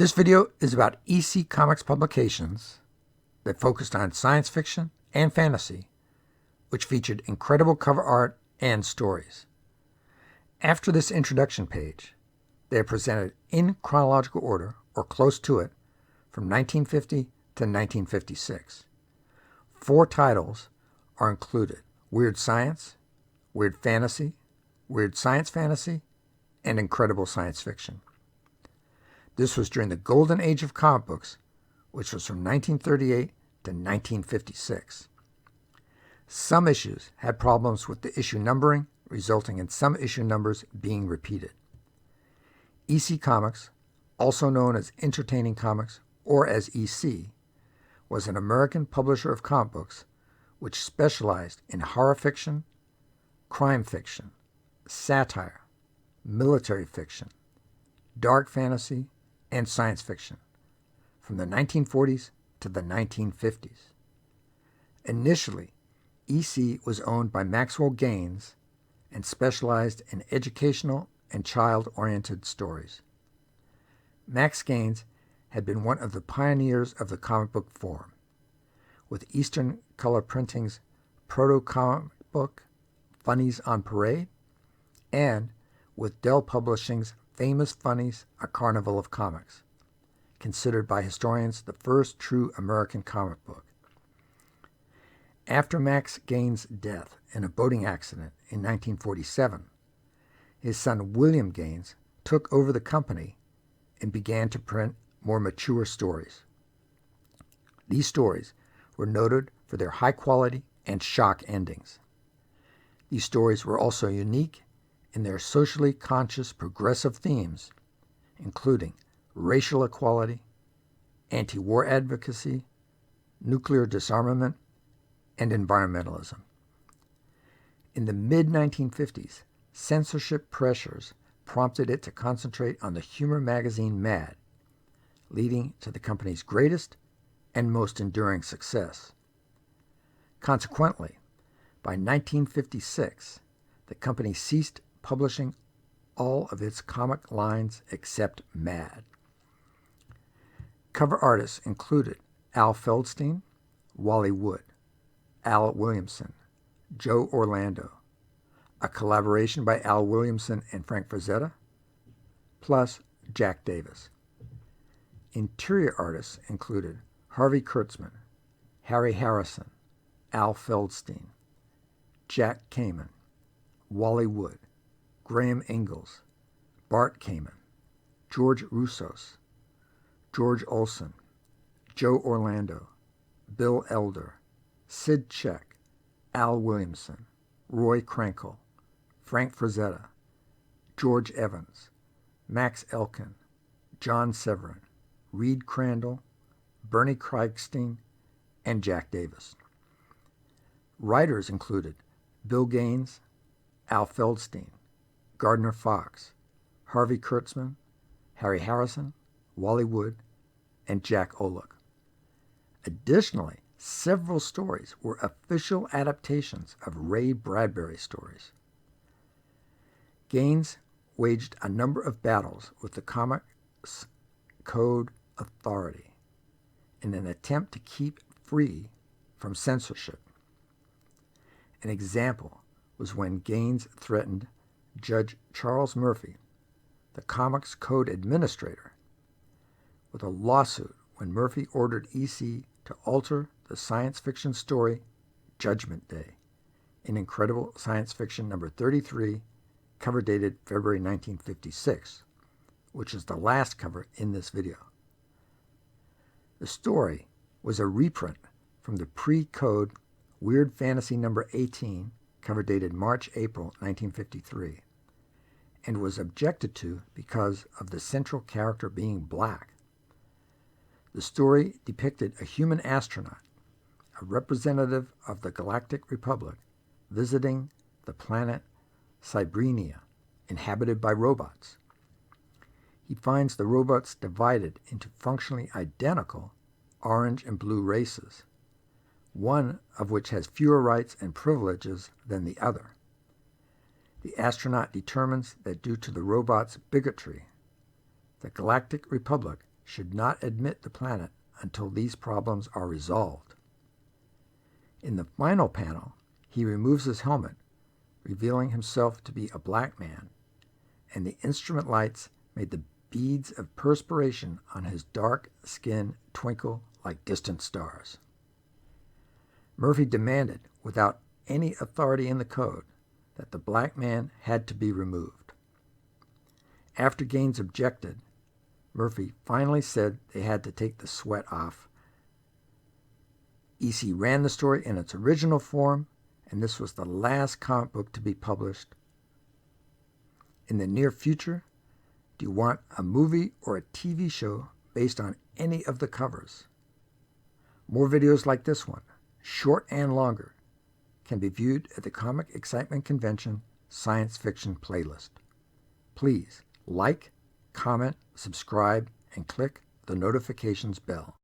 This video is about EC Comics publications that focused on science fiction and fantasy, which featured incredible cover art and stories. After this introduction page, they are presented in chronological order, or close to it, from 1950 to 1956. 4 titles are included: Weird Science, Weird Fantasy, Weird Science Fantasy, and Incredible Science Fiction. This was during the golden age of comic books, which was from 1938 to 1956. Some issues had problems with the issue numbering, resulting in some issue numbers being repeated. EC Comics, also known as Entertaining Comics or as EC, was an American publisher of comic books which specialized in horror fiction, crime fiction, satire, military fiction, dark fantasy, and science fiction from the 1940s to the 1950s. Initially, EC was owned by Maxwell Gaines and specialized in educational and child-oriented stories. Max Gaines had been one of the pioneers of the comic book form, with Eastern Color Printing's proto-comic book, Funnies on Parade, and with Dell Publishing's Famous Funnies, A Carnival of Comics, considered by historians the first true American comic book. After Max Gaines' death in a boating accident in 1947, his son William Gaines took over the company and began to print more mature stories. These stories were noted for their high quality and shock endings. These stories were also unique in their socially conscious progressive themes, including racial equality, anti-war advocacy, nuclear disarmament, and environmentalism. In the mid-1950s, censorship pressures prompted it to concentrate on the humor magazine Mad, leading to the company's greatest and most enduring success. Consequently, by 1956, the company ceased publishing all of its comic lines except Mad. Cover artists included Al Feldstein, Wally Wood, Al Williamson, Joe Orlando, a collaboration by Al Williamson and Frank Frazetta, plus Jack Davis. Interior artists included Harvey Kurtzman, Harry Harrison, Al Feldstein, Jack Kamen, Wally Wood, Graham Ingalls, Bart Kamen, George Roussos, George Olson, Joe Orlando, Bill Elder, Sid Check, Al Williamson, Roy Krankel, Frank Frazetta, George Evans, Max Elkin, John Severin, Reed Crandall, Bernie Krigstein, and Jack Davis. Writers included Bill Gaines, Al Feldstein, Gardner Fox, Harvey Kurtzman, Harry Harrison, Wally Wood, and Jack Oluk. Additionally, several stories were official adaptations of Ray Bradbury stories. Gaines waged a number of battles with the Comics Code Authority in an attempt to keep free from censorship. An example was when Gaines threatened Judge Charles Murphy, the Comics Code Administrator, with a lawsuit when Murphy ordered EC to alter the science fiction story Judgment Day in Incredible Science Fiction number 33, cover dated February 1956, which is the last cover in this video. The story was a reprint from the pre-code Weird Fantasy number 18, cover dated March-April 1953, and was objected to because of the central character being black. The story depicted a human astronaut, a representative of the Galactic Republic, visiting the planet Cybrenia, inhabited by robots. He finds the robots divided into functionally identical orange and blue races, one of which has fewer rights and privileges than the other. The astronaut determines that due to the robots' bigotry, the Galactic Republic should not admit the planet until these problems are resolved. In the final panel, he removes his helmet, revealing himself to be a black man, and the instrument lights made the beads of perspiration on his dark skin twinkle like distant stars. Murphy demanded, without any authority in the code, that the black man had to be removed. After Gaines objected, Murphy finally said they had to take the sweat off. EC ran the story in its original form, and this was the last comic book to be published. In the near future, do you want a movie or a TV show based on any of the covers? More videos like this one, short and longer, can be viewed at the Comic Excitement Convention Science Fiction playlist. Please like, comment, subscribe, and click the notifications bell.